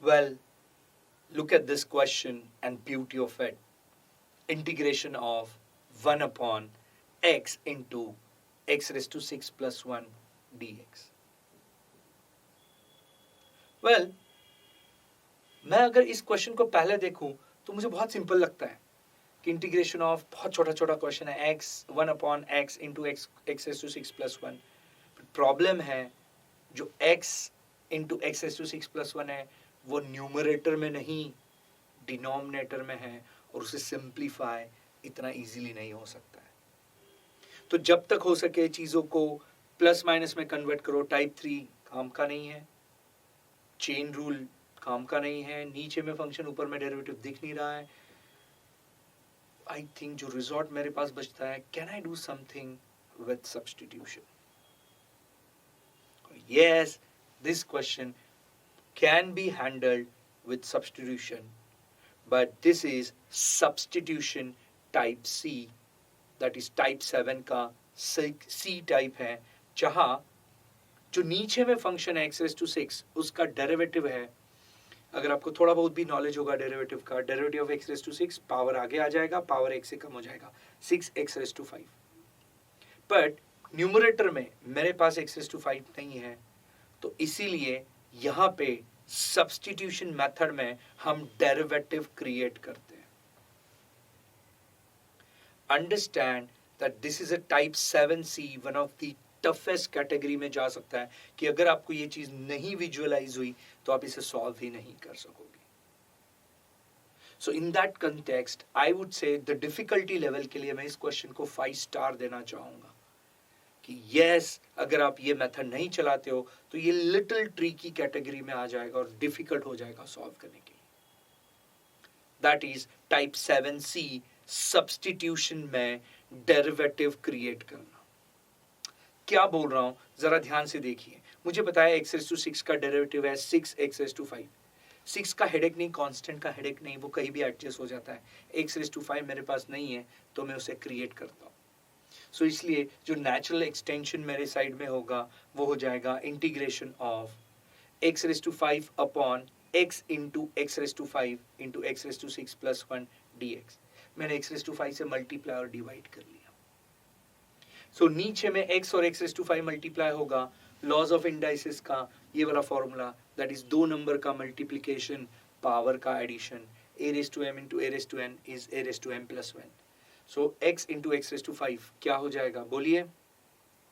Well, look at this question and beauty of it. Integration of 1 upon x into x raised to 6 plus 1 dx. Well, मैं अगर इस question को पहले देखूं तो मुझे बहुत सिंपल लगता है कि इंटीग्रेशन ऑफ बहुत छोटा छोटा क्वेश्चन है x 1 upon x into X X raise to 6 plus 1. Problem है जो x into X raise to 6 plus 1 है वो न्यूमरेटर में नहीं डिनोमिनेटर में है और उसे सिंप्लीफाई इतना इजीली नहीं हो सकता है. तो जब तक हो सके चीजों को प्लस माइनस में कन्वर्ट करो. टाइप 3 काम का नहीं है, चेन रूल काम का नहीं है, नीचे में फंक्शन ऊपर में डेरिवेटिव दिख नहीं रहा है. आई थिंक जो रिजॉर्ट मेरे पास बचता है, can I do something with substitution? Yes, this question can be handled with substitution, but this is substitution type C, that is type 7 का सी टाइप है, जहां जो नीचे में फंक्शन है एक्स रेज टू 6 उसका डेरिवेटिव है. अगर आपको थोड़ा बहुत भी नॉलेज होगा डेरिवेटिव का, derivative of X raise to 6 power आगे आ जाएगा, पावर एक से कम हो जाएगा, 6 X raise to 5. But numerator में मेरे पास एक्स रेज टू 5 नहीं है, तो इसीलिए यहां पे सब्स्टिट्यूशन मेथड में हम डेरिवेटिव क्रिएट करते हैं. Understand that this is a type 7C, one of the toughest category में जा सकता है कि अगर आपको ये चीज नहीं विजुअलाइज हुई तो आप इसे सॉल्व ही नहीं कर सकोगे. So in that context I would say the difficulty level के लिए मैं इस क्वेश्चन को 5 स्टार देना चाहूंगा कि यस, अगर आप ये मेथड नहीं चलाते हो तो ये लिटिल ट्रिकी कैटेगरी में आ जाएगा और डिफिकल्ट हो जाएगा सॉल्व करने के लिए. That is type 7C, substitution में डेरिवेटिव क्रिएट करना. क्या बोल रहा हूं जरा ध्यान से देखिए. मुझे बताया एक्स रेज टू 6 का डेरिवेटिव है 6 एक्स रेज टू 5. 6 का हेडेक नहीं, कांस्टेंट का हेडेक नहीं, वो कहीं भी एडजस्ट हो जाता है. एक्स रेज टू 5 मेरे पास नहीं है तो मैं उसे क्रिएट करता हूं. सो इसलिए जो नेचुरल एक्सटेंशन मेरे साइड में होगा वो हो जाएगा integration of X raise to 5 upon X into x raise to 5 into x raise to 6 plus 1 dx. मैंने एक्स रेज टू 5 से मल्टीप्लाई और डिवाइड कर लिया. सो नीचे में x और x रेज टू 5 मल्टीप्लाई होगा. लॉज ऑफ इंडाइसिस का ये वाला फॉर्मूला, दैट इज दो नंबर का मल्टीप्लिकेशन, पावर का addition. a raise to m into a raise to n is a raise to m plus 1. So x into x raise to 5 क्या हो जाएगा बोलिए?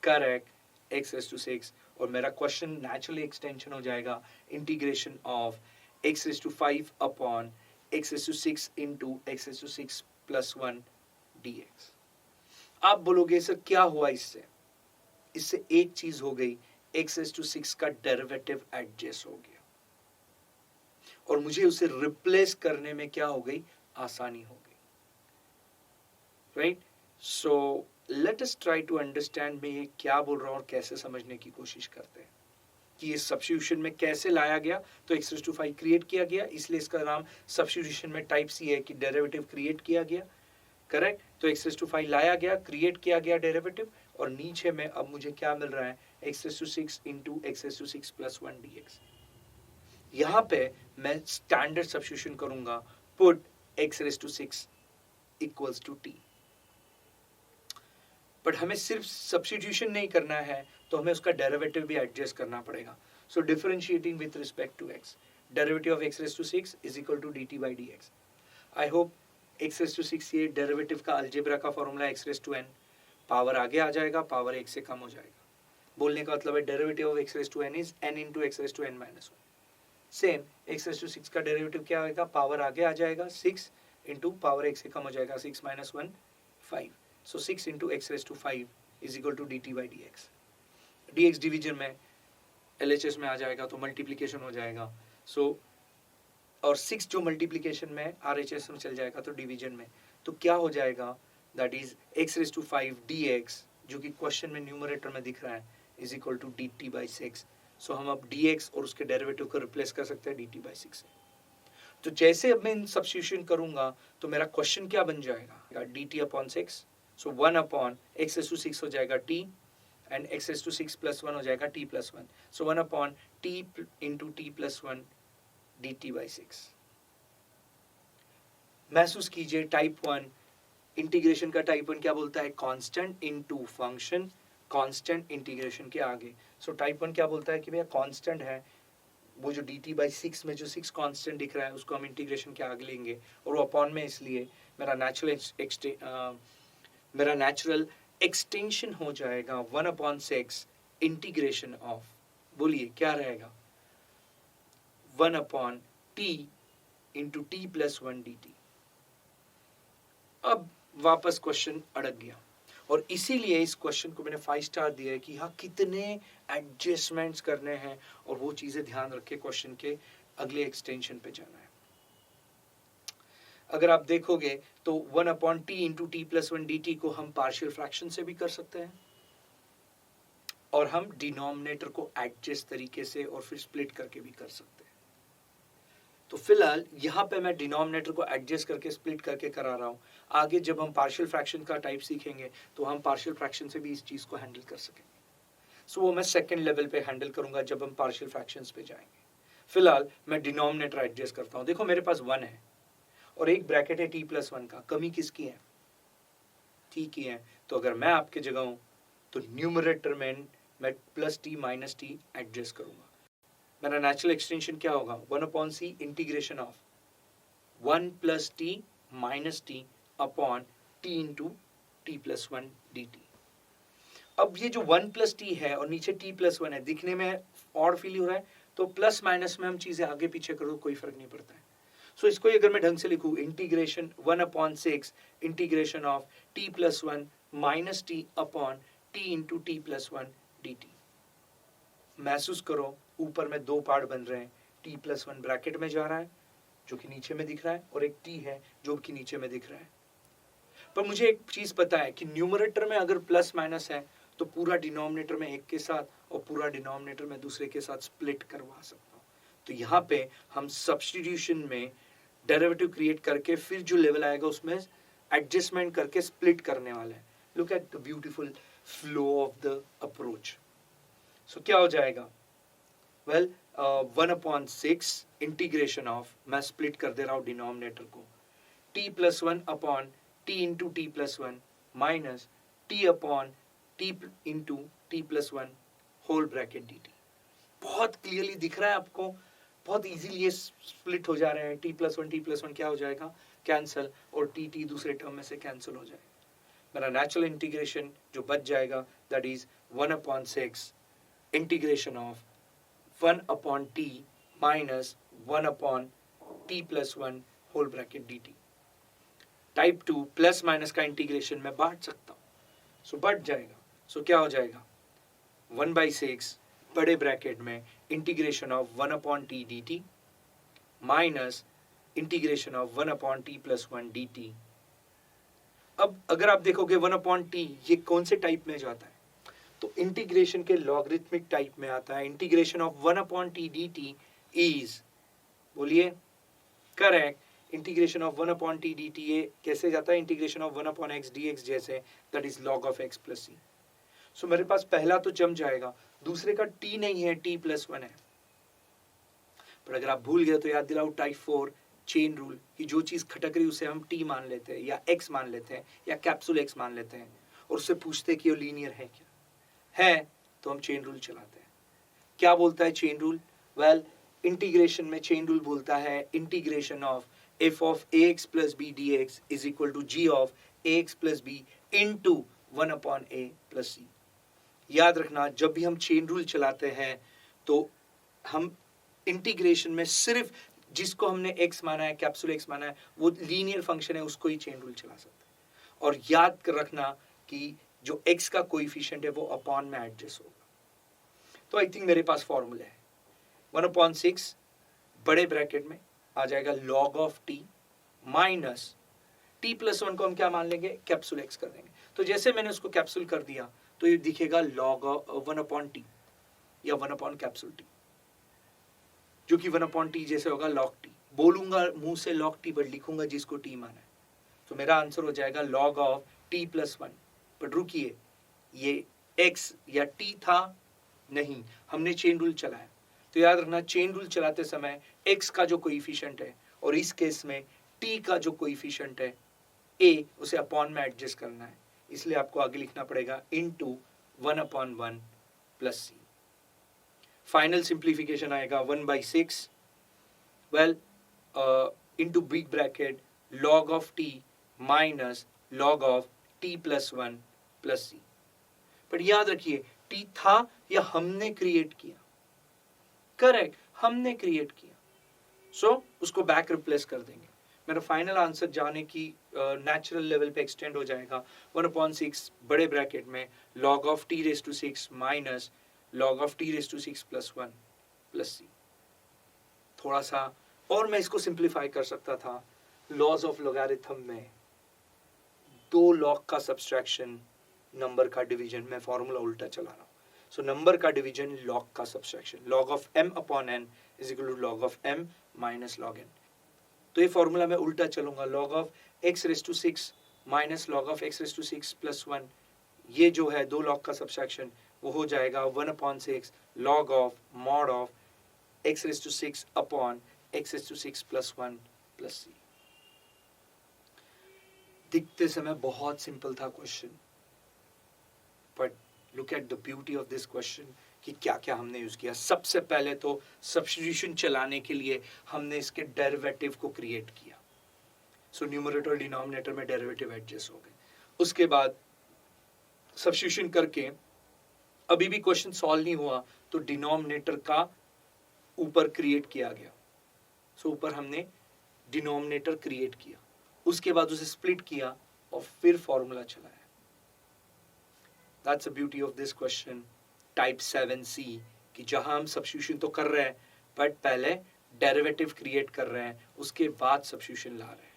Correct, x raise to 6. और मेरा question naturally extension हो जाएगा integration of x raise to 5 upon x raise to 6 into x raise to 6 plus 1 dx. आप बोलोगे सर क्या हुआ इससे? इससे एक चीज हो गई, x रेज टू 6 का डेरिवेटिव एडजस्ट हो गया और मुझे उसे रिप्लेस करने में क्या हो गई? आसानी हो गई. Right? So let us try to understand मैं ये क्या बोल रहा हूं और कैसे समझने की कोशिश करते हैं कि ये सब्स्टिट्यूशन में कैसे लाया गया. तो x रेज टू 5 क्रिएट किया गया, इसलिए इसका नाम सब्स्टिट्यूशन में टाइप सी है कि डेरिवेटिव क्रिएट किया गया. करेक्ट? तो x रेज टू 5 लाया गया, क्रिएट किया गया डेरिवेटिव, और नीचे में अब मुझे क्या मिल रहा है? x raise to 6 into x raise to 6 plus 1 dx. यहां पे मैं स्टैंडर्ड सब्स्टिट्यूशन करूंगा, put x raise to 6 equals to t. But हमें सिर्फ सब्स्टिट्यूशन नहीं करना है, तो हमें उसका डेरिवेटिव भी एडजस्ट करना पड़ेगा. So differentiating with respect to x, derivative of x raise to 6 is equal to dt by dx. I hope x raise to 6 ये डेरिवेटिव का अलजेब्रा का formula x raise to n, power आगे आ जाएगा, power 1 से कम हो जाएगा. बोलने का मतलब है derivative of x raise to n is n into x raise to n minus 1. Same x raise to 6 का डेरिवेटिव क्या आएगा? पावर आगे आ जाएगा, 6 इंटू पावर 1 से कम हो जाएगा, 6 minus 1 5. So 6 into x raise to 5 is equal to dt by dx. dx division में LHS में आ जाएगा तो मल्टीप्लीकेशन हो जाएगा. सो और 6 जो मल्टीप्लीकेशन में RHS में चल जाएगा तो डिवीजन में. तो क्या हो जाएगा? That is x raise to 5 dx, जो कि क्वेश्चन में न्यूमरेटर में दिख रहा है, is equal to dt by 6. So हम अब dx और उसके डेरिवेटिव को रिप्लेस कर सकते हैं dt by 6 से. तो जैसे अब मैं इन सब्स्टिट्यूशन करूंगा तो मेरा क्वेश्चन क्या बन जाएगा? dt upon 6. So 1 upon x raise to 6 हो जाएगा t, and x raise to 6 plus 1 हो जाएगा t plus 1. So 1 upon t into t plus 1 dt/6। महसूस कीजिए टाइप 1 इंटीग्रेशन का टाइप 1 क्या बोलता है, constant into function, constant integration के आगे। सो टाइप 1 क्या बोलता है कि भैया कांस्टेंट है, वो जो dt/6 में जो 6 कांस्टेंट दिख रहा है उसको हम इंटीग्रेशन के आगे लेंगे, और वो अपॉन में इसलिए मेरा नेचुरल एक्सटेंशन हो जाएगा 1/6 इंटीग्रेशन ऑफ, बोलिए क्या रहेगा, 1/t इंटू t+1 dt। अब वापस क्वेश्चन अड़क गया, और इसीलिए इस क्वेश्चन को मैंने 5 स्टार दिया है कि हाँ कितने एडजस्टमेंट्स करने हैं, और वो चीजें ध्यान रखे क्वेश्चन के अगले एक्सटेंशन पे जाना है। अगर आप देखोगे तो 1/t इंटू t+1 dt को हम पार्शियल फ्रैक्शन से भी कर सकते हैं, और हम डिनोमिनेटर को एडजस्ट तरीके से और फिर स्प्लिट करके भी कर सकते हैं। तो फिलहाल यहाँ पे मैं डिनोमिनेटर को एडजस्ट करके स्प्लिट करके करा रहा हूँ। आगे जब हम पार्शियल फ्रैक्शन का टाइप सीखेंगे तो हम पार्शियल फ्रैक्शन से भी इस चीज को हैंडल कर सकेंगे। सो वो मैं सेकंड लेवल पे हैंडल करूंगा जब हम पार्शियल फ्रैक्शंस पे जाएंगे। फिलहाल मैं डिनोमिनेटर एडजस्ट करता हूँ। देखो मेरे पास 1 है और एक ब्रैकेट है t+1 का, कमी किसकी है, t की है। तो अगर मैं आपके जगह हूं तो न्यूमरेटर में मैं +t - t एडजस्ट करूंगा। मेरा नेचुरल एक्सटेंशन क्या होगा, 1/c integration of 1 + t - t upon t into t+1 dt। अब ये जो 1 + t है और नीचे t+1 है, दिखने में ऑड फील हो रहा है, तो प्लस माइनस में हम चीजें आगे पीछे कर दो, कोई फर्क नहीं पड़ता है। सो इसको अगर मैं ढंग से लिखूं, integration 1/6 integration of t+1 - t upon t into t+1 dt। महसूस करो ऊपर में 2 पार्ट बन रहे हैं, t+1 ब्रैकेट में जा रहा है जो कि नीचे में दिख रहा है, और एक t है जो कि नीचे में दिख रहा है। पर मुझे एक चीज पता है कि न्यूमरेटर में अगर प्लस माइनस है तो पूरा डिनोमिनेटर में एक के साथ और पूरा डिनोमिनेटर में दूसरे के साथ स्प्लिट करवा सकता हूँ। तो यहाँ पे हम सब्स्टिट्यूशन में डेरिवेटिव क्रिएट करके फिर जो लेवल आएगा उसमें एडजस्टमेंट करके स्प्लिट करने वाले हैं। Look at the beautiful flow of the approach. So क्या हो जाएगा, वेल 1/6 इंटीग्रेशन ऑफ, मैं स्प्लिट कर दे रहा हूँ डिनोमिनेटर को, t+1 upon t into t+1 minus t upon t into t+1 whole bracket dt। बहुत क्लियरली दिख रहा है आपको, बहुत इजीली ये स्प्लिट हो जा रहे हैं। t+1 क्या हो जाएगा, कैंसिल, और t दूसरे टर्म में से कैंसिल हो जाएगा। मेरा नेचुरल इंटीग्रेशन जो बच जाएगा that is 1/6 integration of 1/t minus 1/t+1 whole bracket dt। Type 2 plus minus का इंटीग्रेशन मैं बांट सकता हूँ, सो बढ़ जाएगा। सो क्या हो जाएगा, 1/6 बड़े ब्रैकेट में integration of 1/t dt minus integration of 1/t+1 dt। अब अगर आप देखोगे 1/t ये कौन से टाइप में जाता है, तो इंटीग्रेशन के लॉगरिथमिक टाइप में आता है। Integration of 1/t dt is, बोलिए correct, integration of 1/t dt ये कैसे जाता है, इंटीग्रेशन ऑफ 1/x dx जैसे, that is log of x + c। So मेरे पास पहला तो जम जाएगा, दूसरे का t नहीं है, t+1 है। पर अगर आप भूल गए तो याद दिलाओ टाइप 4 चेन रूल कि जो चीज खटक रही उसे हम t मान लेते हैं या x मान लेते हैं या कैप्सूल x मान लेते हैं, और उससे पूछते हैं कि वो लीनियर है क्या है, तो हम चेन रूल चलाते हैं। क्या बोलता है चेन रूल, वेल इंटीग्रेशन में चेन रूल बोलता है integration of f of ax plus b dx is equal to g of ax plus b into 1/a plus c। याद रखना जब भी हम चेन रूल चलाते हैं तो हम इंटीग्रेशन में सिर्फ जिसको हमने x माना है, कैप्सूल x माना है, वो लीनियर फंक्शन है, उसको ही चेन रूल चला सकते हैं। और याद रखना कि जो x का कोएफिशिएंट है वो अपॉन में एडजस्ट होगा। तो आई थिंक मेरे पास फॉर्मूला है 1/6 बड़े ब्रैकेट में आ जाएगा log of t minus t+1 को हम क्या मान लेंगे, कैप्सूल x कर देंगे। तो जैसे मैंने उसको कैप्सूल कर दिया तो ये दिखेगा log of 1/t या 1 कैप्सूल t, जो कि 1/t जैसे होगा log t। बोलूंगा मुंह से log t बट लिखूंगा जिसको t माना है, तो मेरा आंसर हो जाएगा log of t+1। पर रुकिए, ये x या t था नहीं, हमने चेन रूल चलाया, तो याद रखना चेन रूल चलाते समय x का जो कोएफिशिएंट है और इस केस में t का जो कोएफिशिएंट है a, उसे अपॉन में एडजस्ट करना है, इसलिए आपको आगे लिखना पड़ेगा into 1/1 plus c। Final simplification आएगा 1/6 well into big bracket log of t minus log of t plus 1 plus c। But याद रखिए t था या हमने क्रिएट किया, करेक्ट, हमने क्रिएट किया, सो उसको बैक रिप्लेस कर देंगे। मेरा फाइनल आंसर जाने की नेचुरल लेवल पे एक्सटेंड हो जाएगा 1/6 बड़े ब्रैकेट में log of t raise to 6 minus log of t raise to 6 plus 1 plus c। थोड़ा सा और मैं इसको सिंप्लीफाई कर सकता था, लॉज ऑफ लॉगरिथम में दो लॉग का सब्सट्रैक्शन नंबर का डिवीजन, मैं फॉर्मूला उल्टा चला रहा हूँ, सो नंबर का डिवीजन लॉग का subtraction, log of m upon n is equal to log of m minus log n। तो ये फॉर्मूला मैं उल्टा चलूंगा, log of x raise to 6 minus log of x raise to 6 plus 1, ये जो है दो लॉग का सब्सट्रैक्शन वो हो जाएगा 1/6 log of mod of x raise to 6 upon x raise to 6 plus 1 plus c। दिखते समय बहुत सिंपल था question, but look at the beauty of this question कि क्या क्या हमने यूज किया। सबसे पहले तो सब्स्टिट्यूशन चलाने के लिए हमने इसके डेरिवेटिव को क्रिएट किया, सो न्यूमरेटर और डिनोमिनेटर में डेरिवेटिव एडजस्ट हो गए। उसके बाद सब्स्टिट्यूशन करके अभी भी क्वेश्चन सॉल्व नहीं हुआ तो डिनोमिनेटर का ऊपर क्रिएट किया गया, सो ऊपर हमने डिनोमिनेटर क्रिएट किया, उसके बाद उसे स्प्लिट किया और फिर फॉर्मूला चलाया। That's the beauty of this question, type 7C, कि जहां हम सब्स्टिट्यूशन तो कर रहे हैं बट पहले डेरिवेटिव क्रिएट कर रहे हैं, उसके बाद सब्स्टिट्यूशन ला रहे हैं।